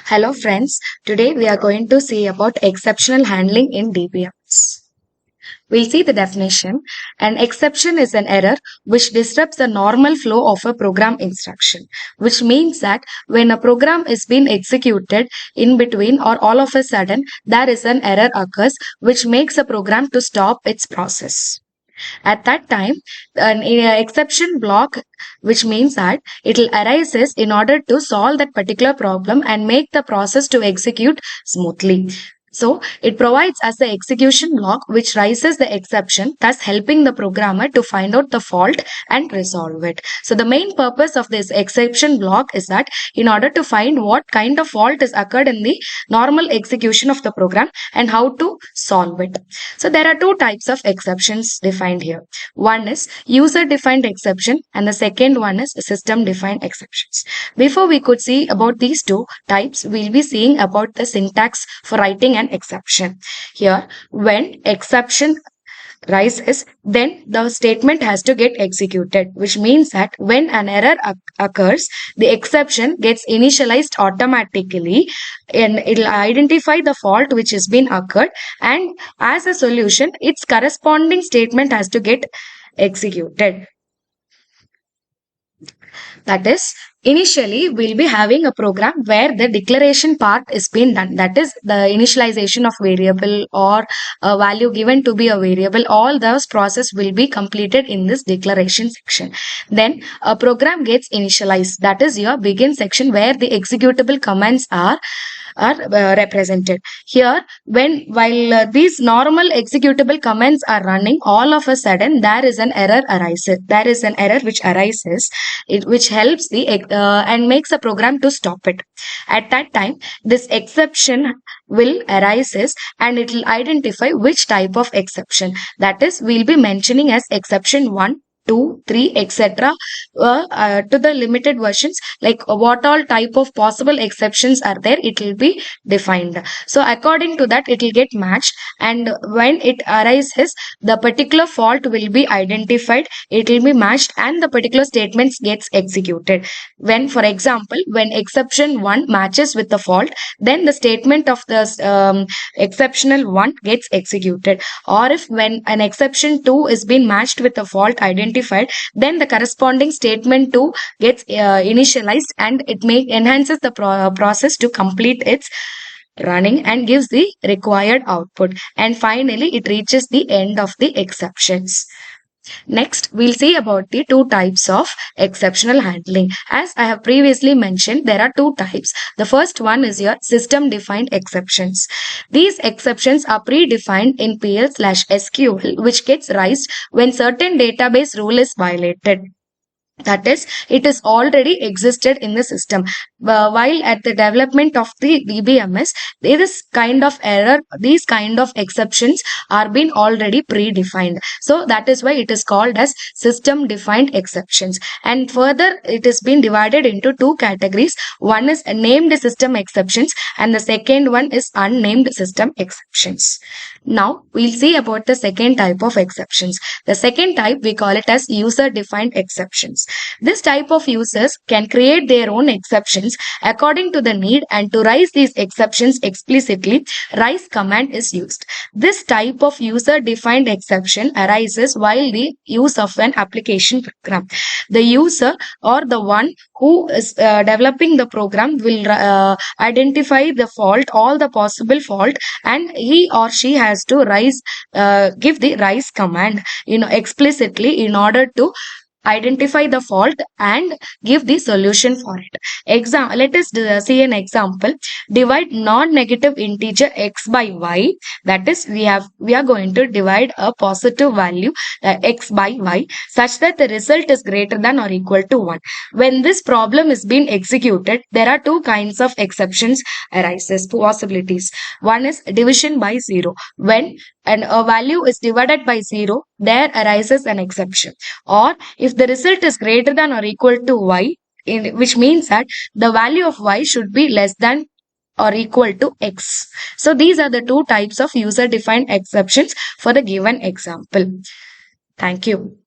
Hello friends, today we are going to see about exceptional handling in DBMS. We'll see the definition. An exception is an error which disrupts the normal flow of a program instruction, which means that when a program is being executed in between or all of a sudden there is an error occurs which makes a program to stop its process. At that time, an exception block, which means that it will arises in order to solve that particular problem and make the process to execute smoothly. So it provides as the execution block which raises the exception, thus helping the programmer to find out the fault and resolve it. So the main purpose of this exception block is that in order to find what kind of fault is occurred in the normal execution of the program and how to solve it. So there are two types of exceptions defined here. One is user defined exception and the second one is system defined exceptions. Before we could see about these two types, we'll be seeing about the syntax for writing an exception. Here, when exception rises, then the statement has to get executed, which means that when an error occurs, the exception gets initialized automatically and it'll identify the fault which has been occurred, and as a solution, its corresponding statement has to get executed. That is, initially we'll be having a program where the declaration part is being done. That is the initialization of variable or a value given to be a variable. All those process will be completed in this declaration section. Then a program gets initialized. That is your begin section where the executable commands are represented. Here, while these normal executable commands are running, all of a sudden there is an error arises. There is an error which arises, which helps the and makes a program to stop it. At that time, this exception will arises and it will identify which type of exception. That is, we'll be mentioning as exception 1, 2, 3, etc. To the limited versions, like what all type of possible exceptions are there, it will be defined. So according to that, it will get matched, and when it arises, the particular fault will be identified, it will be matched, and the particular statements gets executed. When, for example, when exception 1 matches with the fault, then the statement of the exceptional 1 gets executed. Or if when an exception 2 is being matched with the fault identified, then the corresponding statement 2 gets initialized and it enhances the process to complete its running and gives the required output. And finally, it reaches the end of the exceptions. Next, we'll see about the two types of exceptional handling. As I have previously mentioned, there are two types. The first one is your system-defined exceptions. These exceptions are predefined in PL/SQL, which gets raised when certain database rule is violated. That is, it is already existed in the system. While at the development of the DBMS, this kind of error, these kind of exceptions are being already predefined. So that is why it is called as system defined exceptions. And further, it is been divided into two categories. One is named system exceptions and the second one is unnamed system exceptions. Now we'll see about the second type of exceptions. The second type, we call it as user defined exceptions. This type of users can create their own exceptions according to the need, and to raise these exceptions explicitly, raise command is used. This type of user defined exception arises while the use of an application program. The user or the one who is developing the program will identify the fault, all the possible fault, and he or she has to give the raise command explicitly in order to identify the fault and give the solution for it. Let us see an example. Divide non-negative integer x by y. That is, we are going to divide a positive value x by y such that the result is greater than or equal to 1. When this problem is being executed, there are two kinds of exceptions arises, possibilities. One is division by 0. When a value is divided by 0, there arises an exception. Or if the result is greater than or equal to y, which means that the value of y should be less than or equal to x. So these are the two types of user defined exceptions for the given example. Thank you.